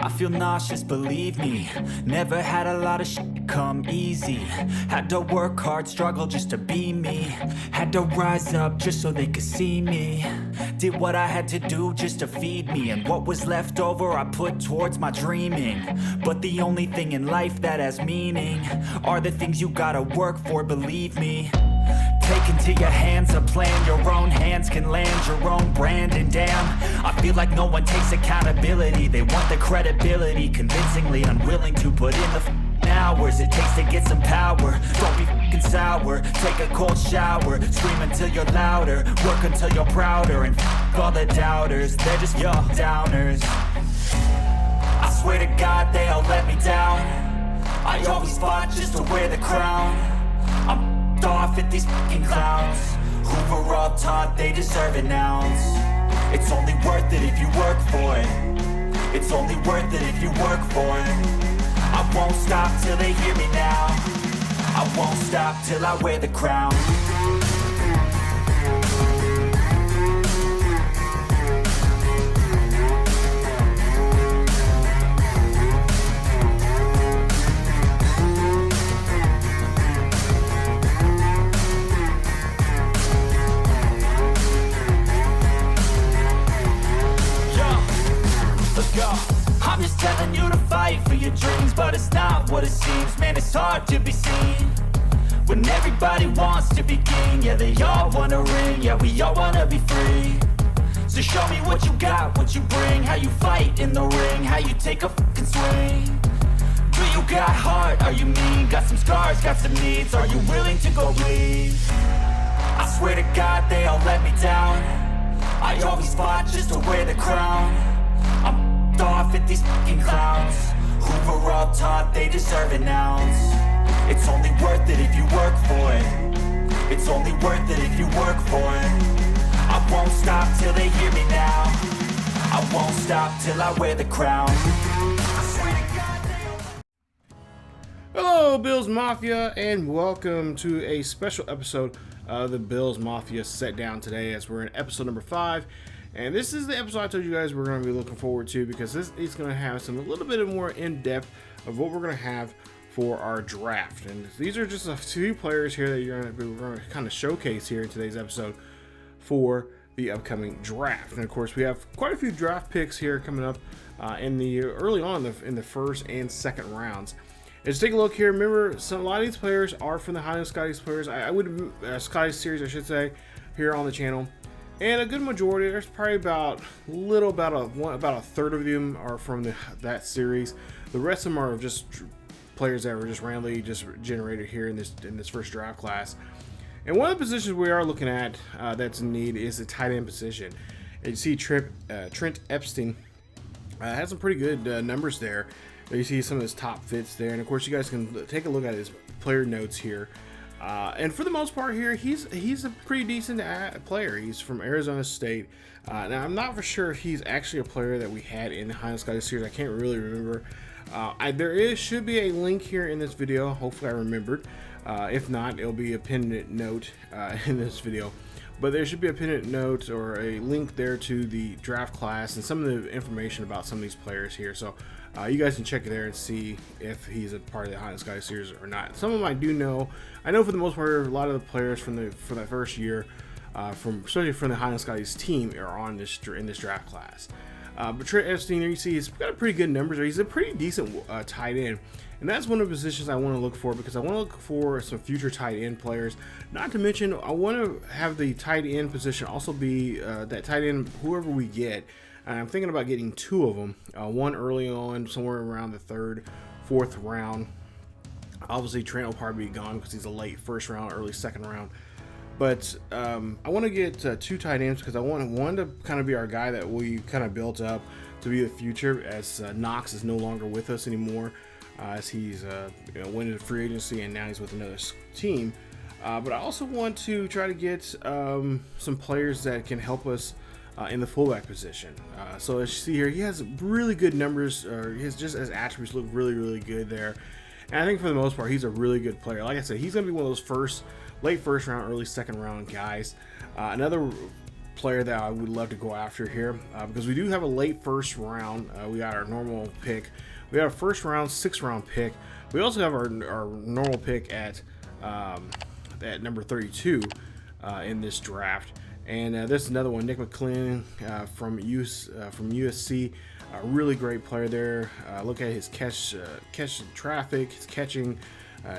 I feel nauseous, believe me. Never had a lot of shit come easy. Had to work hard, struggle just to be me. Had to rise up just so they could see me. Did what I had to do just to feed me, and what was left over I put towards my dreaming. But the only thing in life that has meaning are the things you gotta work for, believe me. Take into your hands a plan, your own hands can land your own brand. And damn, I feel like no one takes accountability. They want the credibility, convincingly unwilling to put in the hours it takes to get some power. Don't be fucking sour, take a cold shower. Scream until you're louder, work until you're prouder. And all the doubters, they're just your downers. I swear to God they all let me down. I always fought just to wear the crown. I'm off at these fucking clowns who were all taught they deserve an ounce. It's only worth it if you work for it. It's only worth it if you work for it. I won't stop till they hear me now. I won't stop till I wear the crown. I'm just telling you to fight for your dreams, but it's not what it seems. Man, it's hard to be seen when everybody wants to be king. Yeah, they all wanna ring, yeah, we all wanna be free. So show me what you got, what you bring, how you fight in the ring, how you take a fucking swing. Do you got heart, are you mean? Got some scars, got some needs, are you willing to go bleed? I swear to God they all let me down. I always fought just to wear the crown. I'm off at these fucking clowns who were all taught they deserve an ounce. It's only worth it if you work for it. It's only worth it if you work for it. I won't stop till they hear me now. I won't stop till I wear the crown. Hello Bills Mafia, and welcome to a special episode of the Bills Mafia Sit-down today, as we're in episode number 5. And this is the episode I told you guys we're going to be looking forward to, because this is going to have a little bit more in-depth of what we're going to have for our draft. And these are just a few players here that we're going to kind of showcase here in today's episode for the upcoming draft. And of course, we have quite a few draft picks here coming up in the early on in the first and second rounds. Let's take a look here. Remember, a lot of these players are from the High and Scotty's players. Scotty's series, I should say, here on the channel. And a good majority, there's probably about a third of them are from that series. The rest of them are just players that were just randomly generated here in this first draft class. And one of the positions we are looking at that's in need is the tight end position. And you see Trent Epstein has some pretty good numbers there. You see some of his top fits there, and of course you guys can take a look at his player notes here. And for the most part here, he's a pretty decent player. He's from Arizona State. Now, I'm not for sure if he's actually a player that we had in the High and Scotty series. I can't really remember. Should be a link here in this video. Hopefully I remembered. If not, it'll be a pinned note in this video. But there should be a pinned note or a link there to the draft class and some of the information about some of these players here. So you guys can check it there and see if he's a part of the High and Sky series or not. Some of them I do know. I know for the most part, a lot of the players for that first year, especially from the High and Sky's team, are on in this draft class. But Trent Epstein, there you see he's got pretty good numbers. He's a pretty decent tight end. And that's one of the positions I want to look for, because I want to look for some future tight end players. Not to mention, I want to have the tight end position also be that tight end, whoever we get. And I'm thinking about getting 2 of them. One early on, somewhere around the 3rd, 4th round. Obviously, Trent will probably be gone because he's a late 1st round, early 2nd round. But I want to get 2 tight ends, because I want one to kind of be our guy that we kind of built up to be the future, as Knox is no longer with us anymore. As he's went into free agency and now he's with another team. But I also want to try to get some players that can help us in the fullback position. So as you see here, he has really good numbers, or his attributes look really, really good there. And I think for the most part, he's a really good player. Like I said, he's going to be one of those late first round, early second round guys. Another player that I would love to go after here because we do have a late first round. We got our normal pick. We have a first round, 6th round pick. We also have our normal pick at number 32 in this draft. And this is another one, Nick McClellan from USC. A really great player there. Look at his catch in traffic, his catching,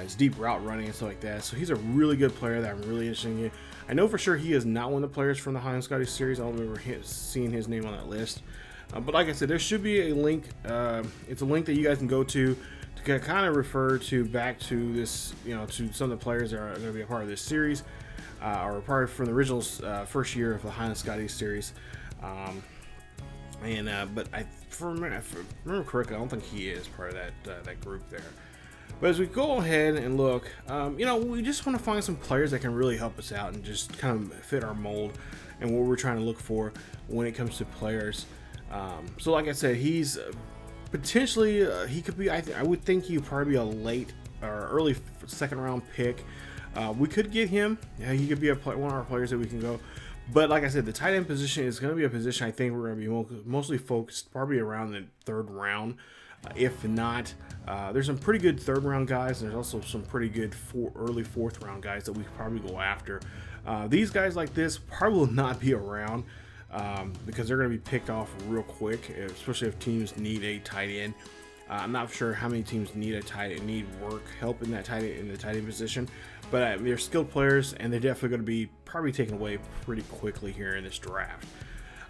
his deep route running and stuff like that. So he's a really good player that I'm really interested in. I know for sure he is not one of the players from the High and Scotty series. I don't remember seeing his name on that list. But like I said, there should be a link. It's a link that you guys can go to kind of refer to back to this, to some of the players that are going to be a part of this series, or part from the original first year of the High and Scotty series. But if I remember correctly, I don't think he is part of that group there. But as we go ahead and look, we just want to find some players that can really help us out and just kind of fit our mold and what we're trying to look for when it comes to players. So like I said, he's potentially, he could be, I would think he would probably be a late or early 2nd round pick. We could get him. He could be one of our players that we can go. But like I said, the tight end position is going to be a position I think we're going to be mostly focused probably around the 3rd round. If not, there's some pretty good 3rd round guys. And there's also some pretty good early 4th round guys that we could probably go after. These guys like this probably will not be around because they're going to be picked off real quick, especially if teams need a tight end. I'm not sure how many teams need a tight end, need help in the tight end position, but they're skilled players and they're definitely going to be probably taken away pretty quickly here in this draft.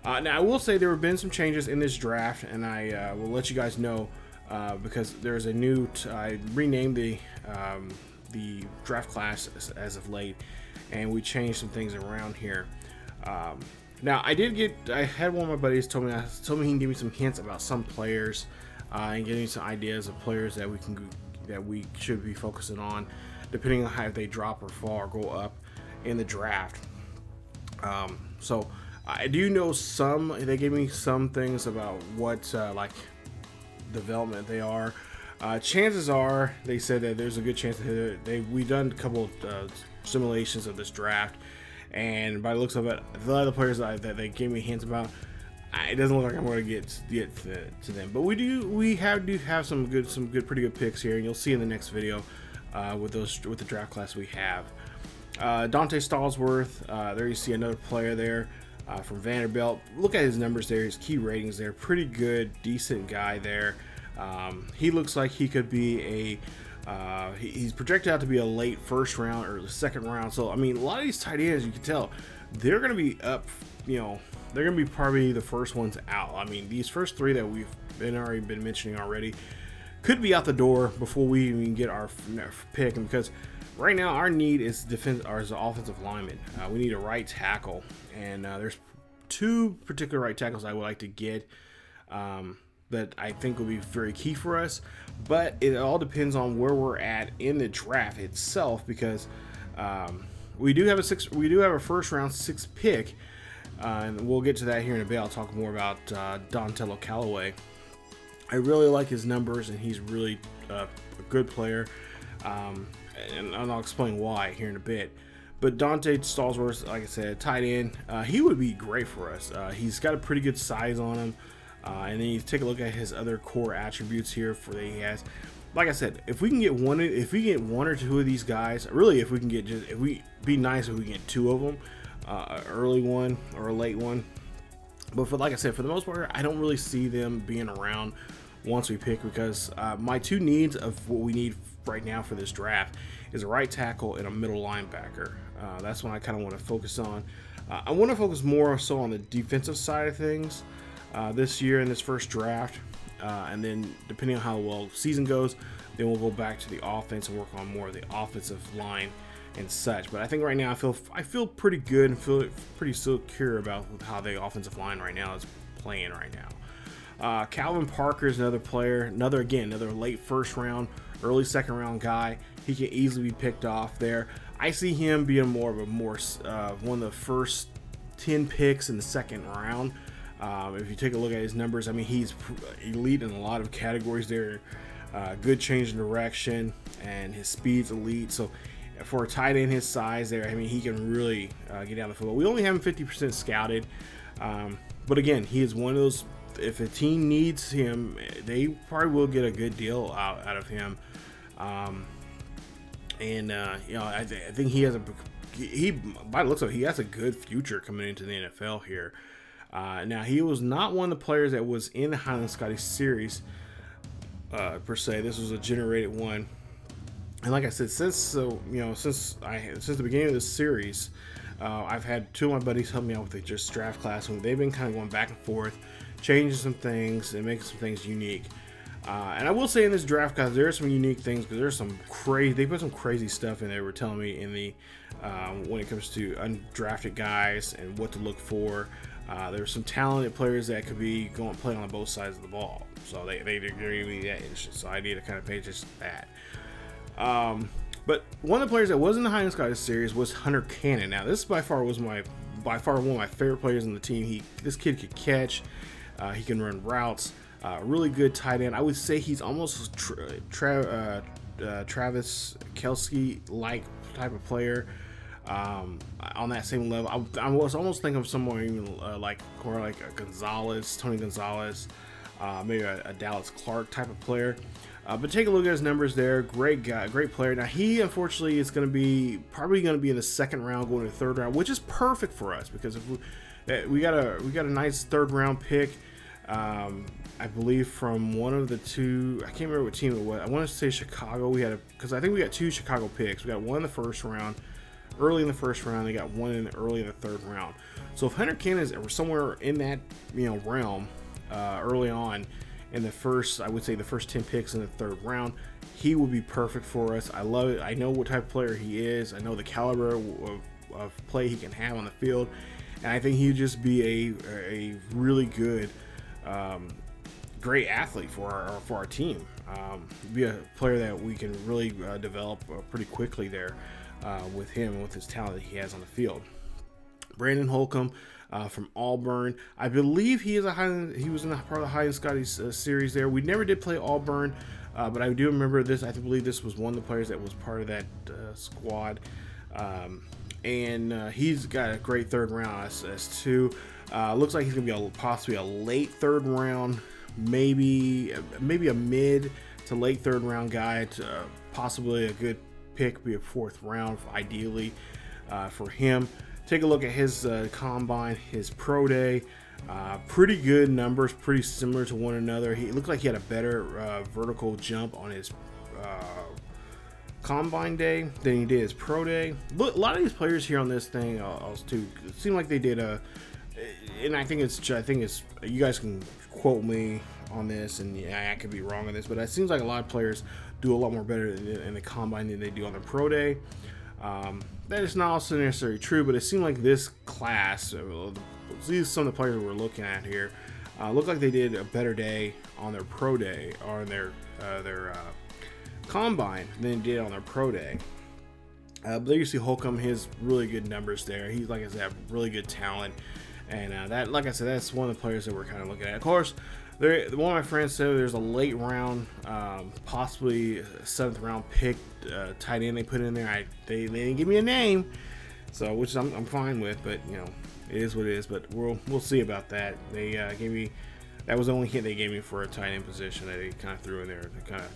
Now I will say there have been some changes in this draft, and I will let you guys know because there's a new. I renamed the draft class as of late, and we changed some things around here. Now I had one of my buddies told me he can give me some hints about some players. And give me some ideas of players that we should be focusing on, depending on how they drop or fall or go up in the draft. So I do know they gave me some things about what like development they are. Chances are they said that there's a good chance that we've done a couple of simulations of this draft, and by the looks of it, the other players that they gave me hints about, it doesn't look like I'm going to get to them, but we do have some pretty good picks here, and you'll see in the next video with the draft class we have. Dante Stallsworth, there you see another player there from Vanderbilt. Look at his numbers there, his key ratings there, pretty good, decent guy there. He looks like he could be he's projected out to be a late 1st round or the 2nd round. So I mean, a lot of these tight ends, you can tell they're going to be up, they're going to be probably the first ones out. I mean, these first 3 that we've already been mentioning already could be out the door before we even get our pick. And because right now our need is defense, or is the offensive lineman. We need a right tackle, and there's 2 particular right tackles I would like to get that I think will be very key for us. But it all depends on where we're at in the draft itself, because we do have a 1st round 6th pick. And we'll get to that here in a bit. I'll talk more about Dontello Callaway. I really like his numbers, and he's really a good player. And I'll explain why here in a bit. But Dante Stallsworth, like I said, tight end, he would be great for us. He's got a pretty good size on him. And then you take a look at his other core attributes here that he has. Like I said, if we get one or 2 of these guys, really, be nice if we can get 2 of them. Early one or a late one, but like I said, for the most part, I don't really see them being around once we pick, because my 2 needs of what we need right now for this draft is a right tackle and a middle linebacker. That's what I kind of want to focus on. I want to focus more so on the defensive side of things this year in this first draft, and then depending on how well the season goes, then we'll go back to the offense and work on more of the offensive line and such. But I think right now I feel pretty good and feel pretty secure about how the offensive line right now is playing right now. Calvin Parker is another player, another late 1st round, early 2nd round guy. He can easily be picked off there. I see him being one of the first 10 picks in the 2nd round. If you take a look at his numbers, I mean, he's elite in a lot of categories there. Good change in direction, and his speed's elite. So for a tight end his size there. I mean, he can really get down the field. We only have him 50% scouted, but again, he is one of those. If a team needs him, they probably will get a good deal out of him. You know, I think he has by the looks of it, he has a good future coming into the NFL here. Now, he was not one of the players that was in the Highland Scottish series per se. This was a generated one. And like I said, since the beginning of this series, I've had two of my buddies help me out with the just draft class, and they've been kind of going back and forth, changing some things and making some things unique. And I will say in this draft class, there are some unique things because there's some crazy. They put some crazy stuff in there. Were telling me in the when it comes to undrafted guys and what to look for. There's some talented players that could be playing on both sides of the ball. So they agree with me that interesting. So I need to kind of pay attention to that. But one of the players that was in the Highland Scottish series was Hunter Cannon. Now, this by far one of my favorite players on the team. This kid could catch. He can run routes. Really good tight end. I would say he's almost Travis Kelce-like type of player. On that same level, I was almost thinking of someone even like a Gonzalez, Tony Gonzalez, maybe a Dallas Clark type of player. But take a look at his numbers there. Great guy, great player. Now he unfortunately is probably going to be in the second round, going to the third round, which is perfect for us because if we got a nice third round pick. I believe from one of the two. I can't remember what team it was. I want to say Chicago. Because I think we got two Chicago picks. We got one in the first round, early in the first round. They got one early in the third round. So if Hunter Cannon is somewhere in that realm early on in the first, I would say the first 10 picks in the third round, he will be perfect for us. I love it. I know what type of player he is. I know the caliber of play he can have on the field, and I think he'd just be a really good. Great athlete for our team. Be a player that we can really develop pretty quickly there with him and with his talent that he has on the field. Brandon Holcomb from Auburn. I believe he was in part of the Highland Scottish series there. We never did play Auburn, but I do remember this. I believe this was one of the players that was part of that squad. And he's got a great third round as too. Looks like he's going to be possibly a late third round, maybe a mid to late third round guy. Possibly a good pick, be a fourth round ideally for him. Take a look at his combine, his pro day. Pretty good numbers, pretty similar to one another. He looked like he had a better vertical jump on his combine day than he did his pro day. Look, a lot of these players here on this thing too seem like they did and I think it's you guys can quote me on this, and I could be wrong on this, but it seems like a lot of players do a lot more better in the combine than they do on the pro day. That is not also necessarily true, but it seemed like this class, these are some of the players that we're looking at here, look like they did a better day on their pro day or on their combine than they did on their pro day. But there you see Holcomb, his really good numbers there. He's, like I said, really good talent. And that, like I said, that's one of the players that we're kind of looking at. Of course, one of my friends said there's a late round, possibly seventh round pick tight end they put in there. They didn't give me a name, so which I'm fine with, but it is what it is. But we'll see about that. They gave me, that was the only hint they gave me for a tight end position that they kind of threw in there to kind of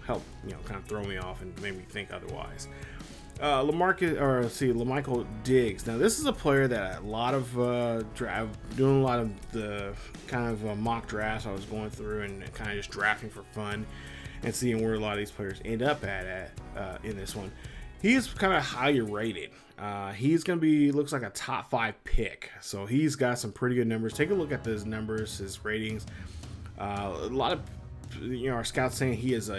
help kind of throw me off and make me think otherwise. LaMichael Diggs. Now, this is a player that a lot of doing a lot of the kind of mock drafts I was going through and kind of just drafting for fun and seeing where a lot of these players end up at in this one. He's kind of highly rated. He's going to be, looks like a top 5 pick. So he's got some pretty good numbers. Take a look at his numbers, his ratings. A lot of our scouts saying he is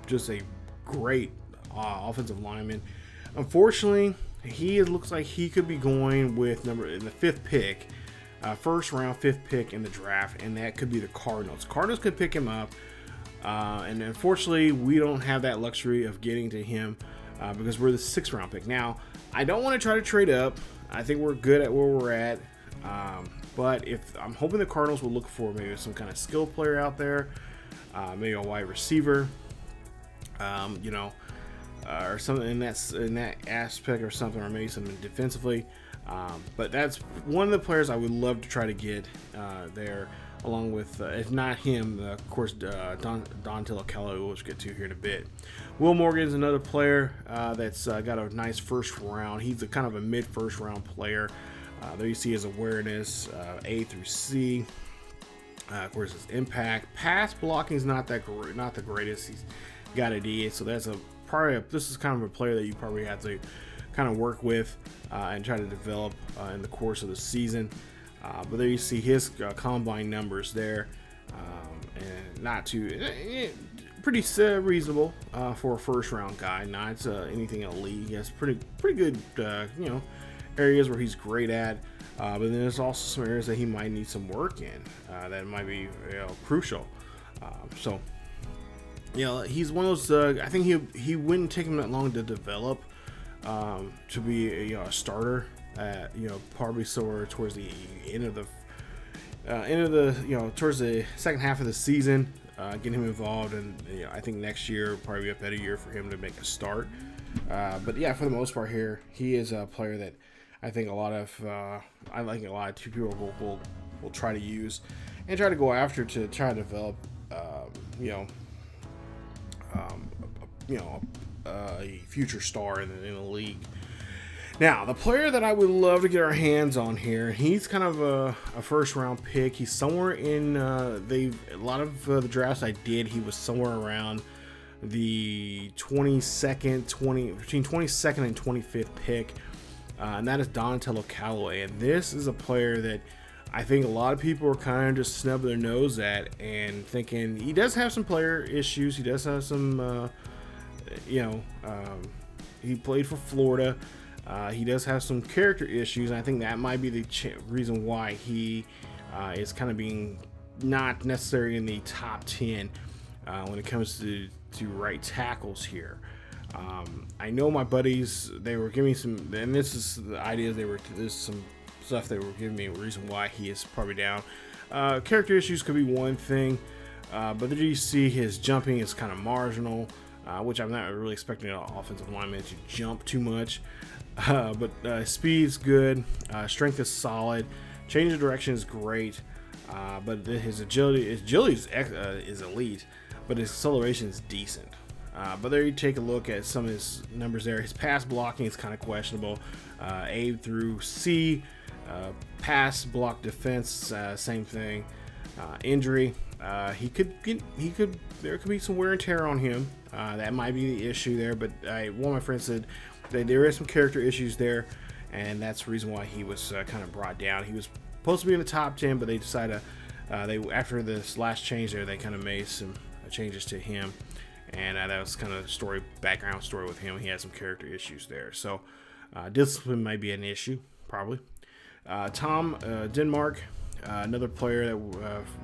just a great offensive lineman. Unfortunately, he looks like he could be going with in the 5th pick, first round 5th pick in the draft, and that could be the Cardinals. Cardinals could pick him up, and unfortunately, we don't have that luxury of getting to him because we're the 6th round pick. Now, I don't want to try to trade up. I think we're good at where we're at, but if I'm hoping the Cardinals will look for maybe some kind of skill player out there, maybe a wide receiver, or something in that aspect or something, or maybe something defensively. But that's one of the players I would love to try to get there, along with, if not him, of course, Donatello Callaway, which we'll get to here in a bit. Will Morgan's another player that's got a nice first round. He's a kind of a mid first round player. There you see his awareness, A through C. Of course, his impact. Pass blocking is not the greatest. He's got a D, so that's this is kind of a player that you probably have to kind of work with and try to develop in the course of the season. But there you see his combine numbers there, and not too pretty reasonable for a first round guy. Not anything elite. He has pretty good areas where he's great at, but then there's also some areas that he might need some work in that might be crucial. So he's one of those. I think he wouldn't take him that long to develop to be a starter. Probably somewhere towards the end of the towards the second half of the season, getting him involved, and I think next year will probably be a better year for him to make a start. But yeah, for the most part here, he is a player that I think a lot of people will try to use and try to go after to try to develop a future star in the league. Now, the player that I would love to get our hands on here, he's kind of a first round pick. He's somewhere in a lot of the drafts I did, he was somewhere around the between 22nd and 25th pick, and that is Donatello Callaway. And this is a player that I think a lot of people are kind of just snubbing their nose at and thinking he does have some player issues. He does have some, he played for Florida. He does have some character issues, and I think that might be the reason why he is kind of being not necessarily in the top 10 when it comes to right tackles here. I know my buddies, they were giving me some, and this is the ideas there's some stuff they were giving me a reason why he is probably down. Character issues could be one thing, but then you see his jumping is kind of marginal, which I'm not really expecting an offensive lineman to jump too much. But speed's good, strength is solid, change of direction is great, but his agility is elite, but his acceleration is decent. But there you take a look at some of his numbers there. His pass blocking is kind of questionable, A through C. Pass block defense, same thing. Injury, there could be some wear and tear on him. That might be the issue there, but one of my friends said there is some character issues there, and that's the reason why he was kind of brought down. He was supposed to be in the top 10, but they decided after this last change there, they kind of made some changes to him, and that was kind of the background story with him. He had some character issues there, so discipline might be an issue, probably. Tom Denmark, another player that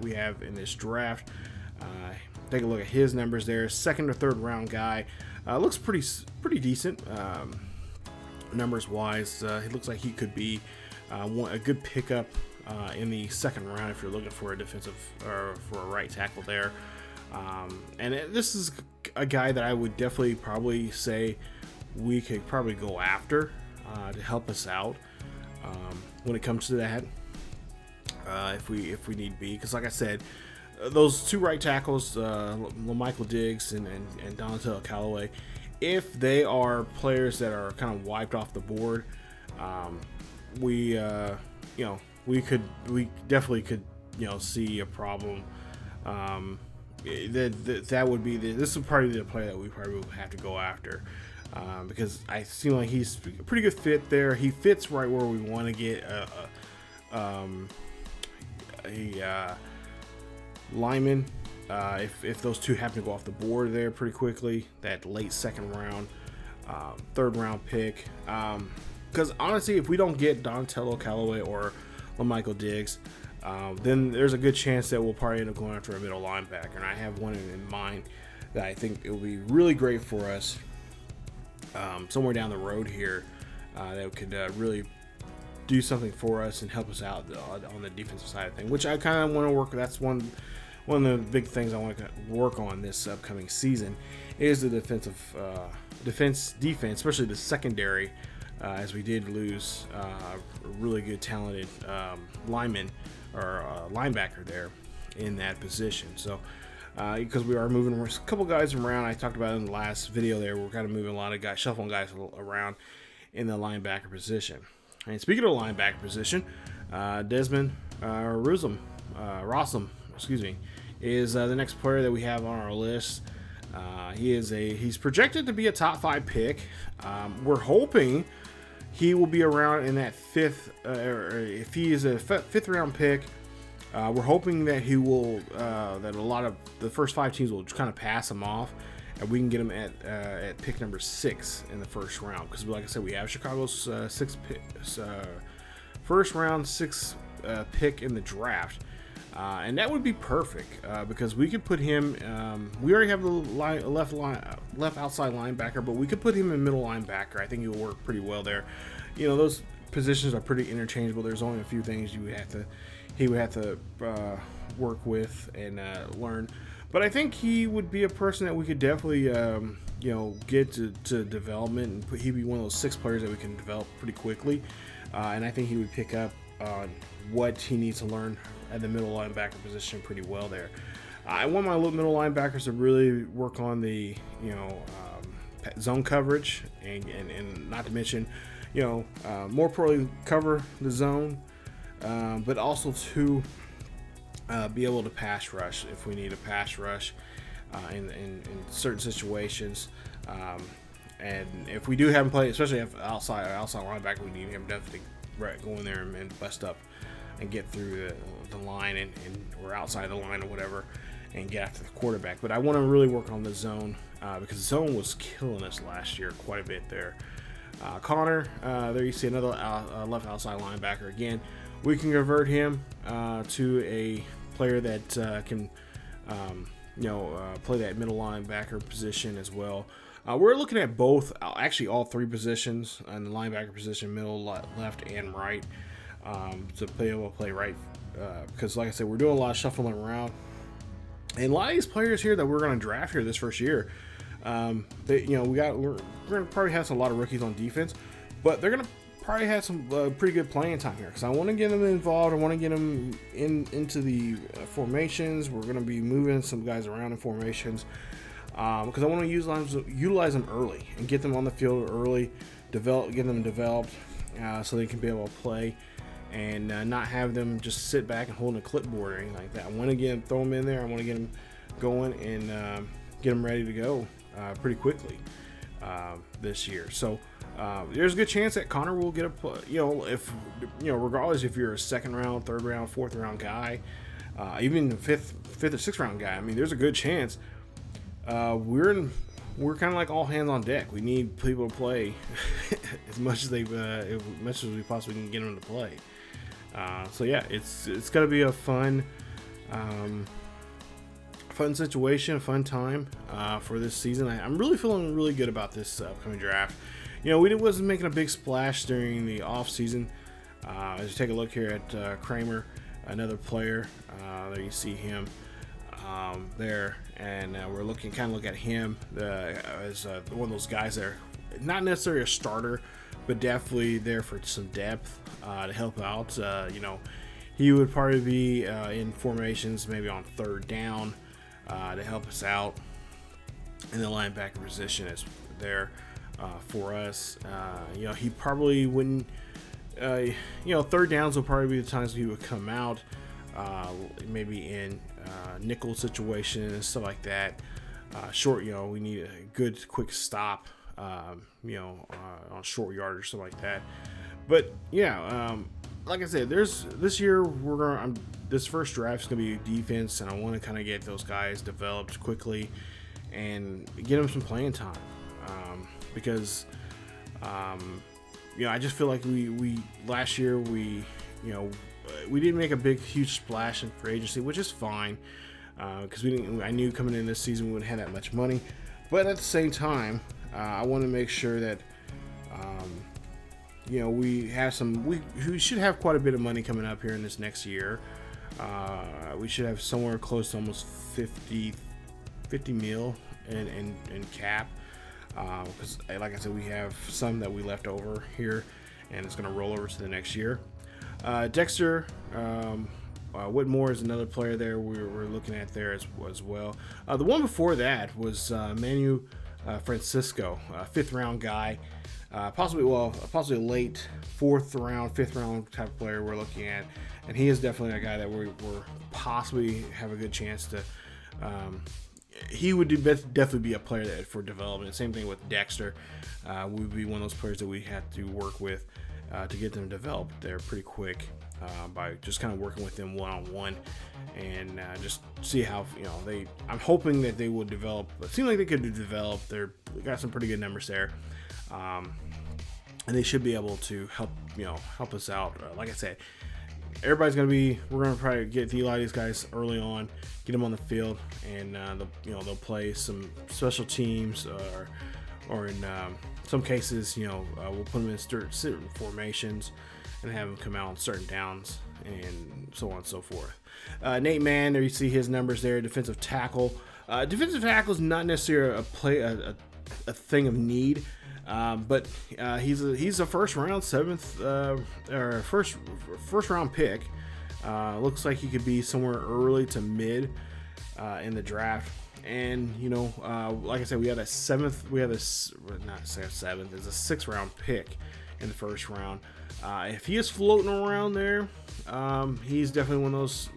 we have in this draft. Take a look at his numbers there. Second or third round guy. Looks pretty decent numbers wise. He looks like he could be a good pickup in the second round if you're looking for a defensive or for a right tackle there. And this is a guy that I would definitely probably say we could probably go after to help us out when it comes to that, if we need be, because like I said, those two right tackles, Michael Diggs and Donatello Callaway, if they are players that are kind of wiped off the board, we definitely could see a problem. That would be this is probably the player that we probably would have to go after, because I seem like he's a pretty good fit there. He fits right where we want to get a lineman, if those two happen to go off the board there pretty quickly, that late second round, third round pick. Because honestly, if we don't get Donatello Callaway or Michael Diggs, then there's a good chance that we'll probably end up going after a middle linebacker. And I have one in mind that I think it will be really great for us somewhere down the road here, that could really do something for us and help us out on the defensive side of things, which I kind of want to work. That's one of the big things I want to work on this upcoming season is the defensive defense, especially the secondary, as we did lose a really good, talented lineman or linebacker there in that position. So because we are moving a couple guys around, I talked about it in the last video there, we're kind of moving a lot of guys, shuffling guys around in the linebacker position. And speaking of the linebacker position, Desmond Rossum, is the next player that we have on our list. He's projected to be a top 5 pick. We're hoping he will be around in that if he is a fifth round pick. We're hoping that he will that a lot of the first 5 teams will kind of pass him off, and we can get him at pick number 6 in the first round. Because like I said, we have Chicago's first round 6 pick in the draft. And that would be perfect because we could put him. We already have the left outside linebacker, but we could put him in middle linebacker. I think he'll work pretty well there. You know, those positions are pretty interchangeable. There's only a few things he would have to work with and learn. But I think he would be a person that we could definitely get to development, and he'd be one of those 6 players that we can develop pretty quickly. And I think he would pick up on what he needs to learn at the middle linebacker position pretty well there. I want my middle linebackers to really work on the zone coverage and not to mention more probably cover the zone, but also to be able to pass rush if we need a pass rush in certain situations. And if we do have him play, especially if outside linebacker, we need him definitely go in there and bust up and get through the line or outside the line or whatever and get after the quarterback. But I want to really work on the zone because the zone was killing us last year quite a bit there. Connor, there you see another left outside linebacker. Again, we can convert him to a player that can play that middle linebacker position as well. We're looking at both, actually all 3 positions in the linebacker position, middle, left, and right, to be able to play right. Because, like I said, we're doing a lot of shuffling around, and a lot of these players here that we're going to draft here this first year, we're going to probably have a lot of rookies on defense, but they're going to probably have some pretty good playing time here. Because I want to get them involved. I want to get them into the formations. We're going to be moving some guys around in formations. Because I want to utilize them early and get them on the field early, get them developed so they can be able to play and not have them just sit back and hold a clipboard or anything like that. I want to throw them in there. I want to get them going and get them ready to go pretty quickly this year. So there's a good chance that Connor will get regardless if you're a 2nd round, 3rd round, 4th round guy, even the 5th or 6th round guy. I mean, there's a good chance. We're kind of like all hands on deck. We need people to play as much as we possibly can get them to play. So yeah, it's gonna be a fun situation, a fun time for this season. I'm really feeling really good about this upcoming draft. We wasn't making a big splash during the off season. As you take a look here at Kramer, another player, there you see him. There, and we're looking at him as one of those guys there, not necessarily a starter, but definitely there for some depth to help out. He would probably be in formations, maybe on 3rd down, to help us out in the linebacker position is there for us. He probably wouldn't. 3rd downs will probably be the times he would come out. Maybe in nickel situation and stuff like that. Short, we need a good quick stop, on short yardage or stuff like that. But yeah, like I said, this year this first draft is gonna be defense, and I want to kind of get those guys developed quickly and get them some playing time, because I just feel like we last year we didn't make a huge splash in free agency, which is fine, because I knew coming in this season we wouldn't have that much money. But at the same time, I want to make sure that we should have quite a bit of money coming up here in this next year. We should have somewhere close to almost 50 mil in cap. because like I said, we have some that we left over here, and it's going to roll over to the next year. Dexter Whitmore is another player there we're looking at there as well. The one before that was Manu Francisco, fifth round guy, possibly a late fourth round, fifth round type of player we're looking at, and he is definitely a guy that we're possibly have a good chance to. He would definitely be a player that for development. Same thing with Dexter. Would be one of those players that we have to work with to get them developed there pretty quick by just kind of working with them one-on-one and just see how they. I'm hoping that they will develop. It seems like they could develop. They got some pretty good numbers there, and they should be able to help us out. Like I said. We're gonna probably get a lot of these guys early on, get them on the field, and they'll play some special teams, or in some cases, we'll put them in certain formations and have them come out on certain downs and so on and so forth. Nate Mann, there you see his numbers there, defensive tackle. Defensive tackle is not necessarily a thing of need. But he's a first round first round pick. Looks like he could be somewhere early to mid in the draft. And like I said, it's a sixth round pick in the first round. If he is floating around there, he's definitely one of those.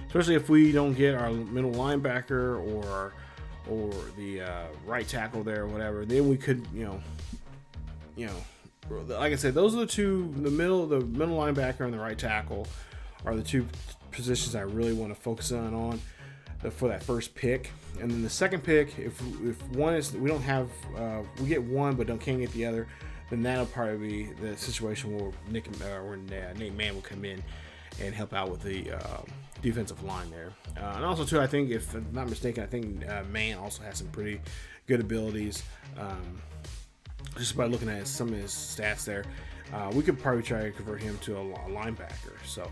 Especially if we don't get our middle linebacker or the right tackle there or whatever, then we could, like I said, those are the middle linebacker and the right tackle are the two positions I really want to focus on for that first pick. And then the second pick, if one is, we don't have, we get one but can't get the other, then that'll probably be the situation where Nate Mann will come in and help out with the defensive line there. And also, too, I think, if I'm not mistaken, I think Mann also has some pretty good abilities. Just by looking at some of his stats there, we could probably try to convert him to a linebacker. So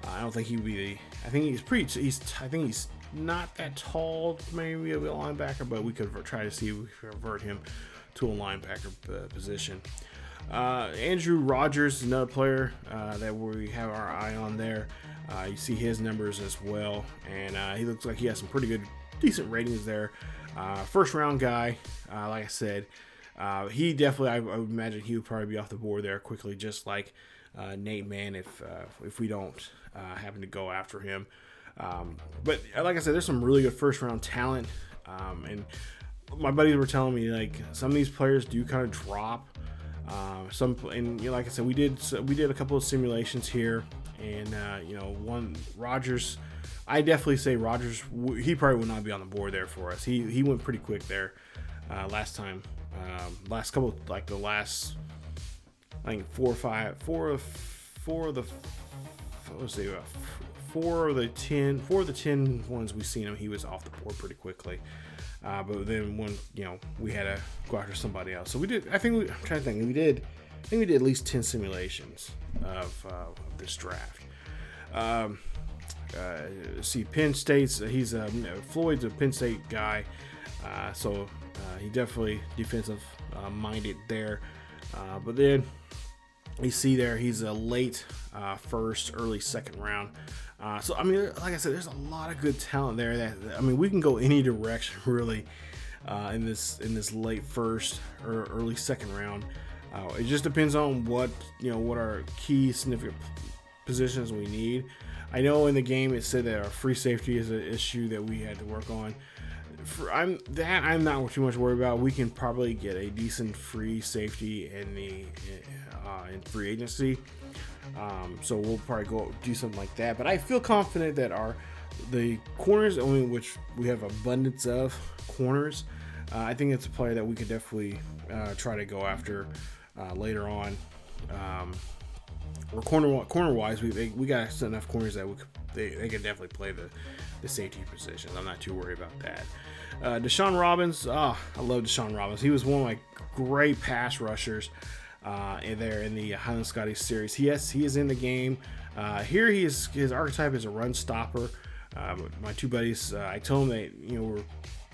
I don't think he would be. I think he's not that tall, maybe a linebacker, but we could try to see if we could convert him to a linebacker position. Andrew Rogers is another player that we have our eye on there. You see his numbers as well, and he looks like he has some pretty good, decent ratings there. First round guy, like I said, he definitely, I would imagine he would probably be off the board there quickly, just like Nate Mann if we don't happen to go after him. But like I said, there's some really good first round talent, and my buddies were telling me like some of these players do kind of drop. Like I said, we did a couple of simulations here, and one Rogers, I definitely say Rogers, he probably would not be on the board there for us. He went pretty quick there last time. Last couple, like the last, I think four of the 10 ones we've seen him, he was off the board pretty quickly. But then when we had to go after somebody else, so we did. I'm trying to think. We did at least 10 simulations of this draft. See, Penn State's. Floyd's a Penn State guy, so he definitely defensive minded there. But then you see there, he's a late first, early second round. So I mean, like I said, there's a lot of good talent there. That we can go any direction really in this late first or early second round. It just depends on what our key significant positions we need. I know in the game it said that our free safety is an issue that we had to work on. I'm not too much worried about. We can probably get a decent free safety in free agency. So we'll probably go do something like that. But I feel confident that the corners, which we have abundance of corners, I think it's a player that we could definitely try to go after later on. Or corner wise, we got enough corners that they can definitely play the safety positions. I'm not too worried about that. Deshaun Robbins, I love Deshaun Robbins. He was one of my great pass rushers in the Highland Scotty series. He is in the game. Here his archetype is a run stopper. My two buddies, I told them that we were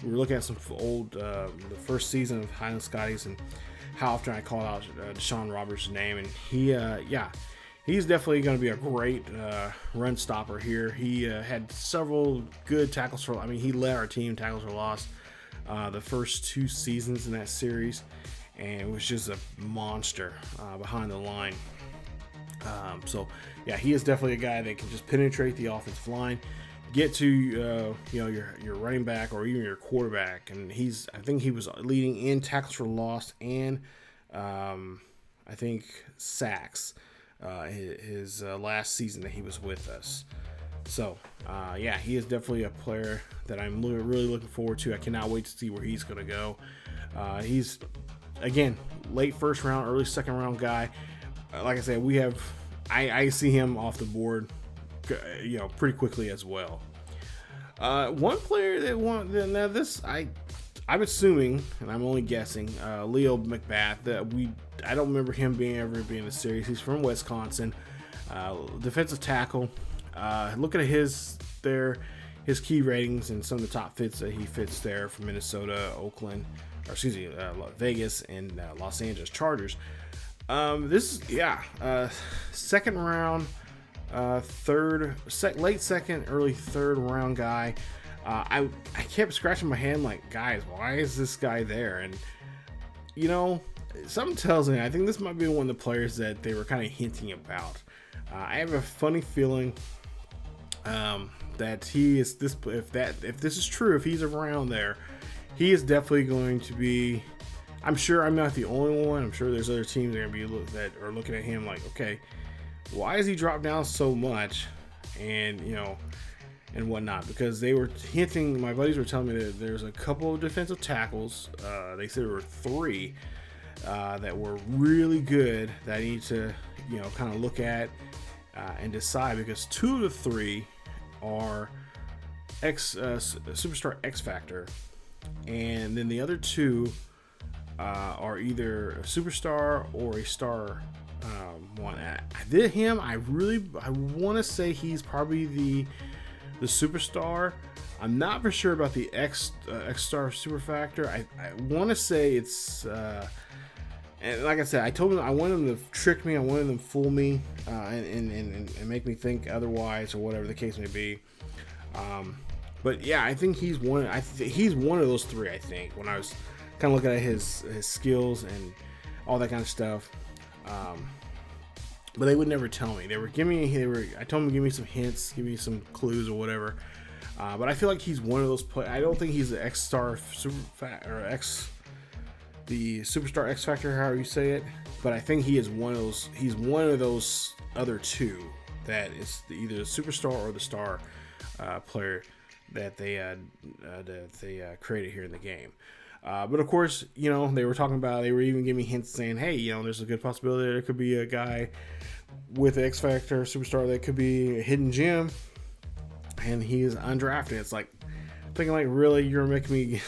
looking at some old the first season of Highland Scotties and how often I called out Deshaun Roberts' name, and he's definitely going to be a great run stopper here. He had several good tackles for. I mean, he led our team tackles for loss the first 2 seasons in that series, and was just a monster behind the line. So yeah, he is definitely a guy that can just penetrate the offensive line, get to your running back or even your quarterback, and I think he was leading in tackles for loss and I think sacks his last season that he was with us. So yeah, he is definitely a player that I'm really looking forward to. I cannot wait to see where he's going to go. He's, again, late first round, early second round guy. Like I said, I see him off the board, pretty quickly as well. One player that now this I'm assuming, and I'm only guessing, Leo McBath. I don't remember him ever being in the series. He's from Wisconsin, defensive tackle. Looking at his key ratings and some of the top fits that he fits there from Minnesota, Oakland, Vegas, and Los Angeles Chargers. Second round, late second, early third round guy. I kept scratching my head like, guys, why is this guy there? And something tells me I think this might be one of the players that they were kind of hinting about. I have a funny feeling that he is this. If this is true, if he's around there, he is definitely going to be. I'm sure I'm not the only one. I'm sure there's other teams that are looking at him like, okay, why has he dropped down so much, and and whatnot? Because they were hinting. My buddies were telling me that there's a couple of defensive tackles. They said there were 3 that were really good that I need to kind of look at and decide, because 2 of the 3 are superstar X Factor, and then the other 2 are either a superstar or a star one. I want to say he's probably the superstar. I'm not for sure about the X star super factor. I want to say it's and like I said, I told him I wanted them to trick me, I wanted them to fool me, and make me think otherwise, or whatever the case may be. But yeah, I think he's one of those 3. I think when I was kind of looking at his skills and all that kind of stuff, but they would never tell me. I told them to give me some hints, give me some clues or whatever. But I feel like he's one of those players. I don't think he's the the superstar X Factor, however you say it. But I think he is one of those. He's one of those other 2 that is either the superstar or the star player that they created here in the game. But of course, they were talking about. They were even giving me hints saying, "Hey, there's a good possibility there could be a guy with the X Factor superstar that could be a hidden gem, and he is undrafted." It's like thinking, like, really, you're making me.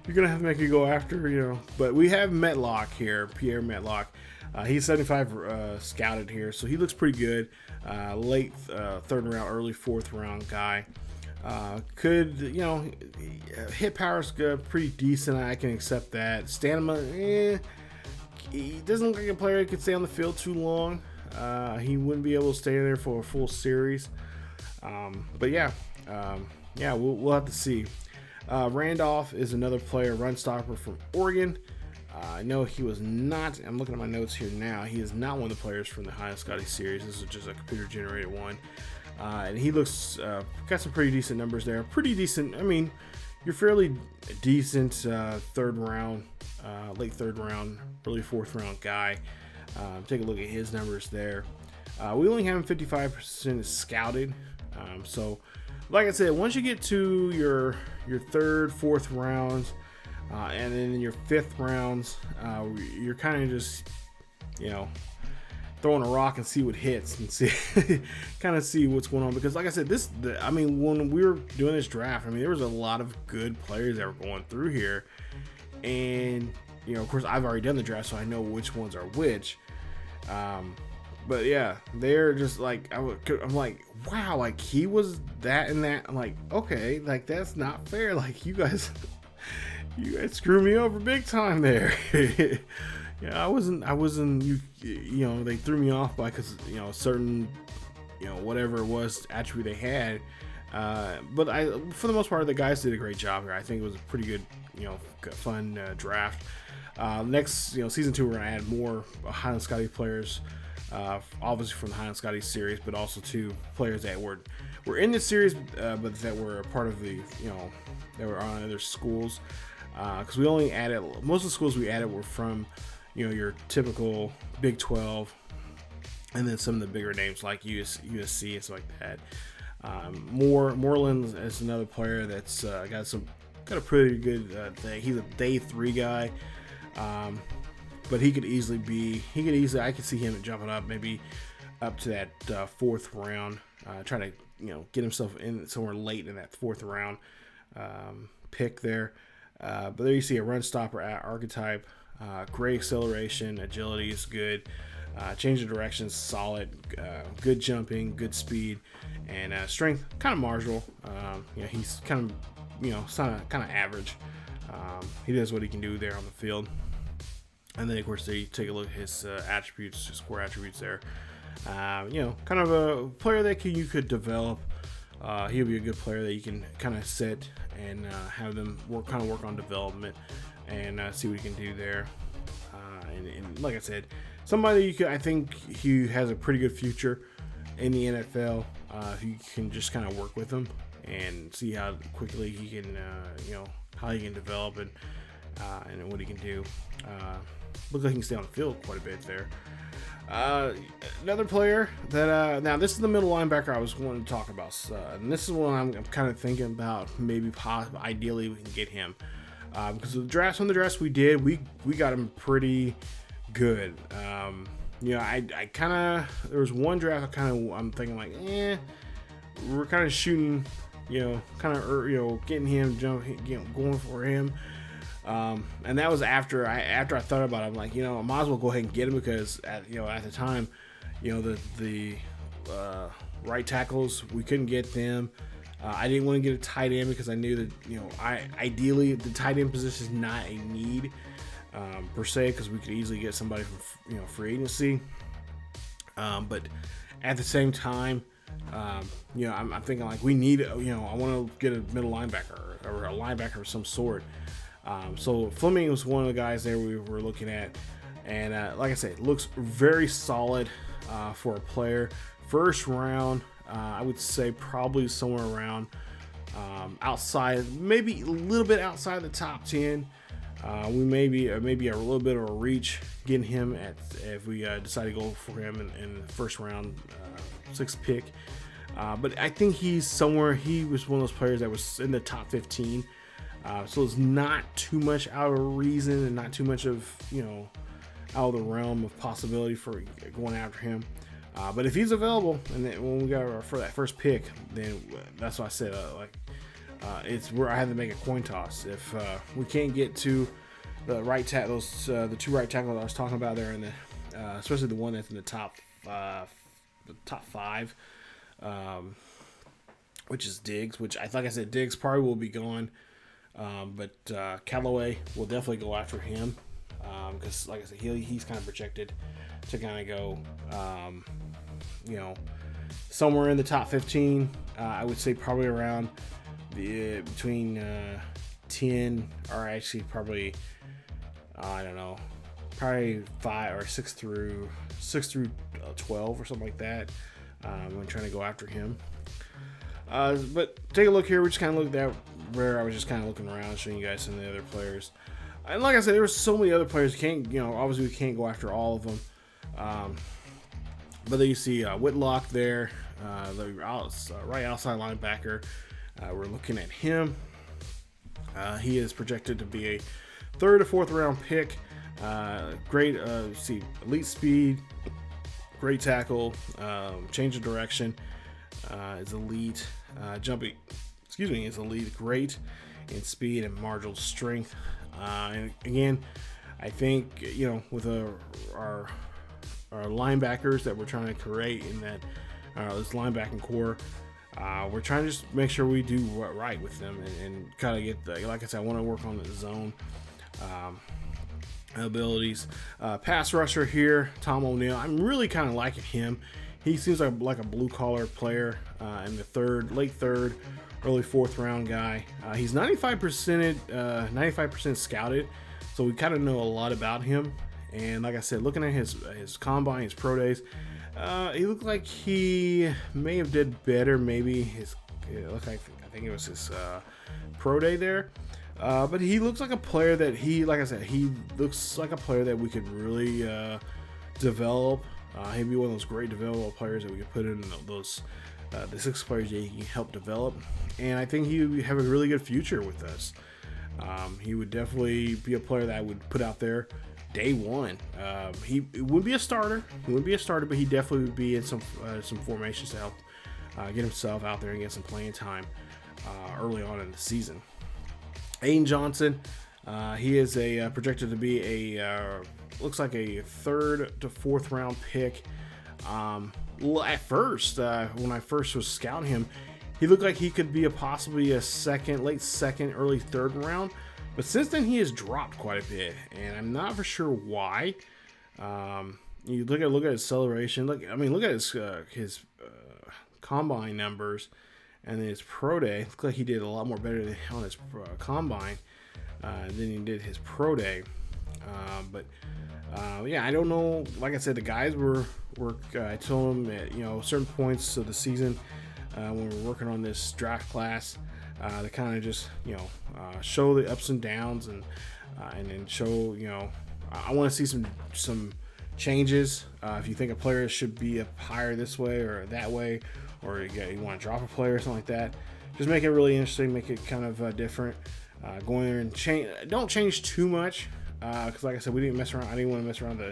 You're gonna have to make me go after, But we have Metlock here, Pierre Metlock. He's 75 scouted here, so he looks pretty good. Late third round, early fourth round guy. Could hit power's good, pretty decent. I can accept that. Stamina, he doesn't look like a player who could stay on the field too long. He wouldn't be able to stay there for a full series. But yeah, we'll have to see. Randolph is another player, run stopper from Oregon. I know he was not. I'm looking at my notes here now. He is not one of the players from the Highland Scotty series. This is just a computer-generated one. And he looks got some pretty decent numbers there. Pretty decent. I mean, you're fairly decent third round, late third round, early fourth round guy. Take a look at his numbers there. We only have him 55% scouted. So, like I said, once you get to your third, fourth rounds, and then in your fifth rounds, you're kind of just, throwing a rock and see what hits and see what's going on. Because like I said, when we were doing this draft, there was a lot of good players that were going through here, and of course I've already done the draft, so I know which ones are which. But yeah, they're just like, I'm like, wow, like he was that and that. I'm like, okay, like that's not fair. Like you guys screwed me over big time there. Yeah, I wasn't. You know, they threw me off by because certain, whatever it was attribute they had. But for the most part, the guys did a great job here. I think it was a pretty good, fun draft. Next, season 2, we're gonna add more Highland Scotty players. Obviously from the Highland Scotty series, but also 2 players that were in this series, but that were a part of the, that were on other schools. Because we only added, most of the schools we added were from, your typical Big 12, and then some of the bigger names like USC and stuff like that. Moreland is another player that's got a pretty good thing. He's a day 3 guy. But I could see him jumping up maybe up to that 4th round, trying to, get himself in somewhere late in that 4th round pick there. But there you see a run stopper archetype, great acceleration, agility is good, change of direction is solid, good jumping, good speed, and strength kind of marginal. He's kind of kind of average. He does what he can do there on the field. And then, of course, you take a look at his attributes, his core attributes there. Kind of a player that you could develop. He'll be a good player that you can kind of sit and have them work on development and see what he can do there. And like I said, somebody I think he has a pretty good future in the NFL. If you can just kind of work with him and see how quickly he can, how he can develop and what he can do. Looks like he can stay on the field quite a bit there. Another player that now this is the middle linebacker I was wanting to talk about, and this is one I'm kind of thinking about. Maybe ideally we can get him because some of the drafts we did, we got him pretty good. I kind of, there was one draft I'm thinking like, we're kind of shooting, getting him going for him. And that was after I thought about it. I'm like, I might as well go ahead and get him because at the time, the right tackles, we couldn't get them. I didn't want to get a tight end because I knew that, ideally the tight end position is not a need per se, because we could easily get somebody from, free agency. But at the same time, I'm thinking like we need, I want to get a middle linebacker or a linebacker of some sort. So Fleming was one of the guys there we were looking at, and like I said, looks very solid for a player. First round, I would say probably somewhere around outside, maybe a little bit outside the top 10. We maybe a little bit of a reach getting him if we decide to go for him in the first round, 6th pick. But I think he was one of those players that was in the top 15. So it's not too much out of reason and not too much of, out of the realm of possibility for going after him. But if he's available, and then when we got for that first pick, then that's what I said. It's where I have to make a coin toss. If we can't get to the right tackle, the 2 right tackles I was talking about there, and especially the one that's in the top 5, which is Diggs. Which like I said, Diggs probably will be gone. But Callaway will definitely go after him because, like I said, he's kind of projected to kind of go, somewhere in the top 15. I would say probably around between 10 or actually probably I don't know, probably 5 or 6 through 12 or something like that. I'm trying to go after him. But take a look here. We just kind of looked at where I was just kind of looking around, showing you guys some of the other players. And like I said, there were so many other players. Obviously we can't go after all of them. But there you see Whitlock there, the right outside linebacker. We're looking at him. He is projected to be a 3rd or 4th round pick. Great, elite speed, great tackle, change of direction. Is elite. Jumping, is elite. Great in speed and marginal strength. And again, I think with our linebackers that we're trying to create in that this linebacking core. We're trying to just make sure we do right with them and kind of get the, like I said, I want to work on the zone abilities. Pass rusher here, Tom O'Neill. I'm really kind of liking him. He seems like a blue collar player in the late third, early fourth round guy. He's 95% scouted, so we kind of know a lot about him. And like I said, looking at his combine, his pro days, he looked like he may have did better. Maybe it looked like, I think it was his pro day there. But he looks like a player that he looks like a player that we could really develop. He'd be one of those great developable players that we could put in those the 6 players that he can help develop. And I think he would have a really good future with us. He would definitely be a player that I would put out there day one. He wouldn't be a starter. But he definitely would be in some formations to help get himself out there and get some playing time early on in the season. Aiden Johnson, he is projected to be looks like a 3rd to 4th round pick. At first, when I first was scouting him, he looked like he could be possibly a late second, early 3rd round. But since then, he has dropped quite a bit, and I'm not for sure why. You look at his acceleration. Look at his combine numbers, and then his pro day. Looks like he did a lot more better on his combine than he did his pro day. I don't know. Like I said, the guys were I told them at certain points of the season when we were working on this draft class. To kind of just show the ups and downs and then show I want to see some changes. If you think a player should be up higher this way or that way, or you want to drop a player or something like that, just make it really interesting, make it kind of different. Go in there and don't change too much because like I said, we didn't mess around. I didn't want to mess around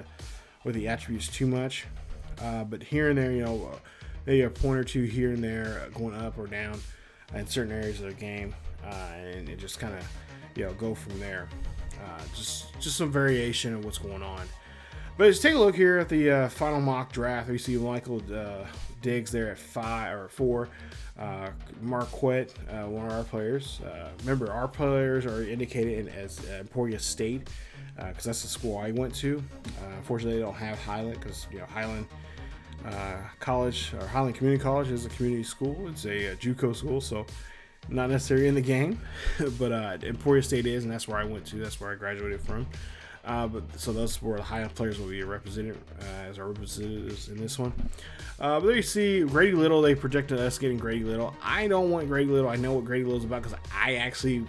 with the attributes too much. But here and there, maybe a point or two here and there going up or down in certain areas of the game, and it just kind of go from there. Just some variation of what's going on. But let's take a look here at the final mock draft. We see Michael Diggs there at 5 or 4. Marquette, one of our players. Remember, our players are indicated as Emporia State because that's the school I went to. Unfortunately, they don't have Highland because Highland College or Highland Community College is a community school. It's a JUCO school, so not necessarily in the game, but Emporia State is, and that's where I went to. That's where I graduated from. So that's where the Highland players will be represented as our representatives in this one. But there you see Grady Little. They projected us getting Grady Little. I don't want Grady Little. I know what Grady Little is about because I actually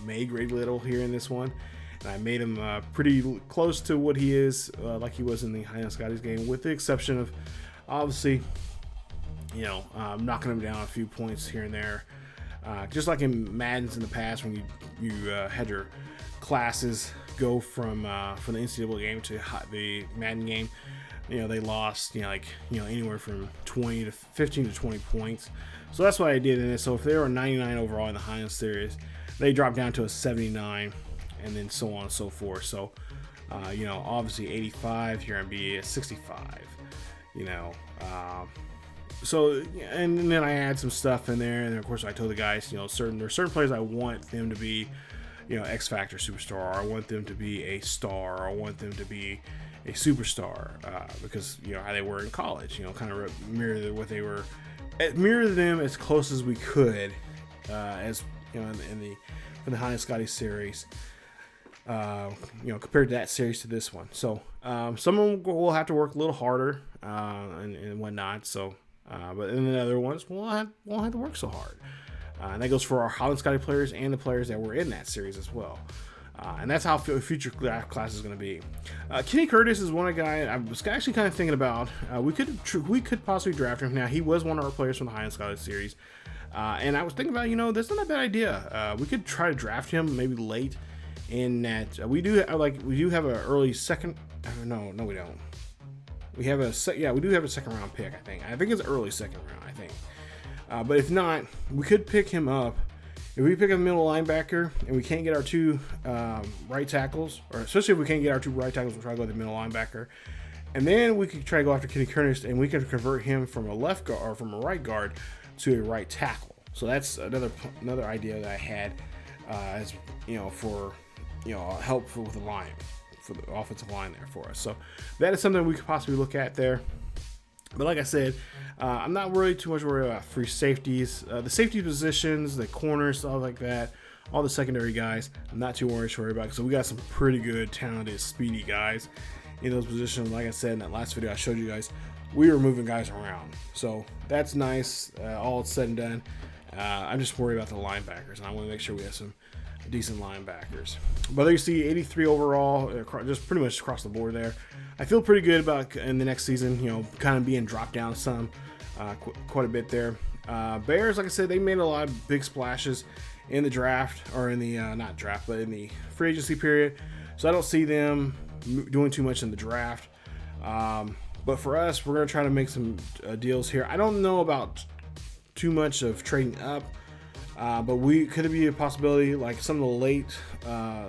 made Grady Little here in this one. And I made him pretty close to what he is, like he was in the Highland Scotties game, with the exception of, obviously, knocking him down a few points here and there. Just like in Maddens in the past, when you had your classes go from the NCAA game to the Madden game, they lost anywhere from 20 to 15 to 20 points. So that's what I did in this. So if they were 99 overall in the Highland series, they dropped down to a 79, and then so on and so forth. So obviously 85 here, NBA is 65. So and then I add some stuff in there, and then of course I told the guys, there's certain players I want them to be, X Factor superstar, or I want them to be a star, or I want them to be a superstar, because how they were in college, kind of mirror what they were, mirror them as close as we could, as in the Highland Scotty series. Compared to that series to this one. So some of them will have to work a little harder and whatnot. So, but in the other ones, won't have to work so hard. And that goes for our Highland Scotty players and the players that were in that series as well. And that's how future class is going to be. Kenny Curtis is one guy I was actually kind of thinking about. We could possibly draft him. Now, he was one of our players from the Highland Scotty series. And I was thinking about, that's not a bad idea. We could try to draft him maybe late. In that we do have an early second. No, we don't. We have we do have a second round pick. I think it's early second round. I think, but if not, we could pick him up. If we pick a middle linebacker and we can't get our 2 right tackles, or especially if we can't get our 2 right tackles, we'll try to go with the middle linebacker. And then we could try to go after Kenny Curtis, and we can convert him from a left guard or from a right guard to a right tackle. So that's another idea that I had, as for help with the line, for the offensive line there for us. So that is something we could possibly look at there. But like I said, I'm not really too much worried about free safeties, the safety positions, the corners, stuff like that. All the secondary guys, I'm not too worried about, because we got some pretty good, talented, speedy guys in those positions. Like I said in that last video I showed you guys, we were moving guys around, so that's nice. All said and done, I'm just worried about the linebackers, and I want to make sure we have some decent linebackers. But there you see 83 overall, just pretty much across the board there. I feel pretty good about in the next season, kind of being dropped down some, quite a bit there. Bears, like I said, they made a lot of big splashes in the draft, or in the not draft, but in the free agency period. So I don't see them doing too much in the draft. But for us, we're going to try to make some deals here. I don't know about too much of trading up, but could it be a possibility, like some of the late,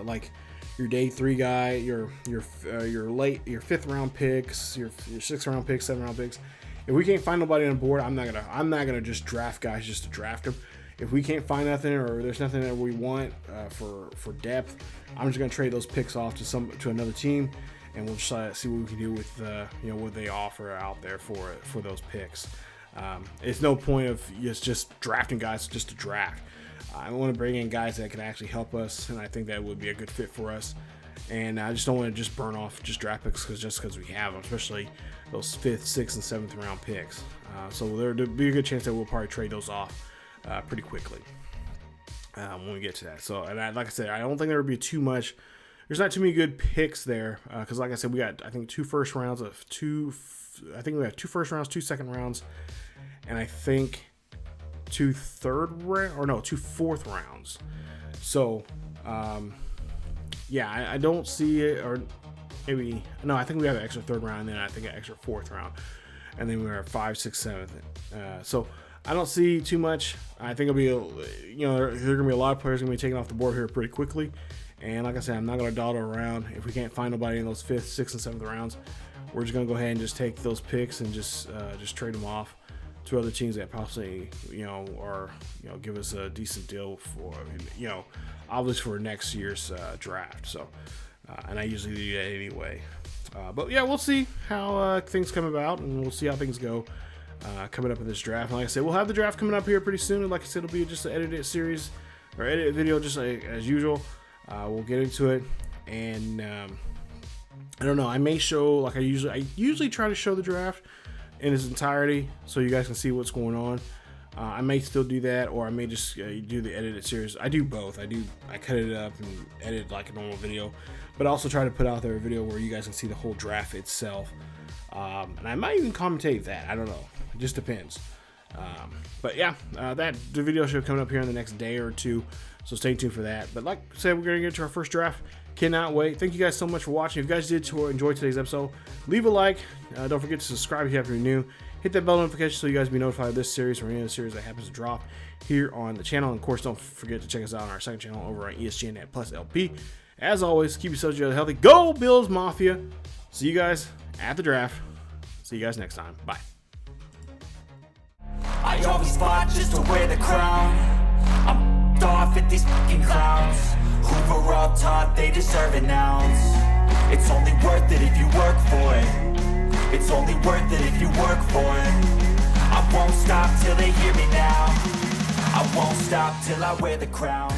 like your day 3 guy, your fifth round picks, your 6th round picks, 7th round picks. If we can't find nobody on the board, I'm not gonna just draft guys just to draft them. If we can't find nothing, or there's nothing that we want for depth, I'm just gonna trade those picks off to another team, and we'll just see what we can do with what they offer out there for those picks. It's no point of just drafting guys just to draft. I want to bring in guys that can actually help us, and I think that would be a good fit for us. And I just don't want to just burn off just draft picks because we have them, especially those 5th, 6th, and 7th round picks. So there'd be a good chance that we'll probably trade those off pretty quickly when we get to that. So, and like I said, I don't think there would be too much. There's not too many good picks there, because like I said, we got, I think, 2 first rounds, 2 second rounds, and I think 2 fourth rounds. So yeah, I don't see it, or maybe no, I think we have an extra 3rd round, and then I think an extra 4th round, and then we're 5, 6, 7th. So I don't see too much. I think it'll be there are gonna be a lot of players gonna be taken off the board here pretty quickly. And like I said, I'm not gonna dawdle around. If we can't find nobody in those 5th, 6th, and 7th rounds, we're just gonna go ahead and just take those picks and just trade them off to other teams that possibly or give us a decent deal for obviously for next year's draft. So and I usually do that anyway. But yeah, we'll see how things come about, and we'll see how things go coming up in this draft. And like I said, we'll have the draft coming up here pretty soon. And like I said, it'll be just an edited series or edited video, just like as usual. We'll get into it, and I don't know. I may show, like I usually try to show the draft in its entirety so you guys can see what's going on. I may still do that, or I may just do the edited series. I do both. I cut it up and edit like a normal video, but I also try to put out there a video where you guys can see the whole draft itself. And I might even commentate that. I don't know. It just depends. But yeah, the video should be coming up here in the next day or 2, so stay tuned for that. But like I said, we're going to get to our first draft. Cannot wait. Thank you guys so much for watching. If you guys did enjoy today's episode, leave a like. Don't forget to subscribe if you're new. Hit that bell notification so you guys be notified of this series or any other series that happens to drop here on the channel. And of course, don't forget to check us out on our second channel over on ESGNet Plus LP. As always, keep yourselves healthy. Go Bills Mafia. See you guys at the draft. See you guys next time. Bye. I always fought just to wear the crown. I'm off at these fucking clowns who were all taught they deserve an ounce. It's only worth it if you work for it. It's only worth it if you work for it. I won't stop till they hear me now. I won't stop till I wear the crown.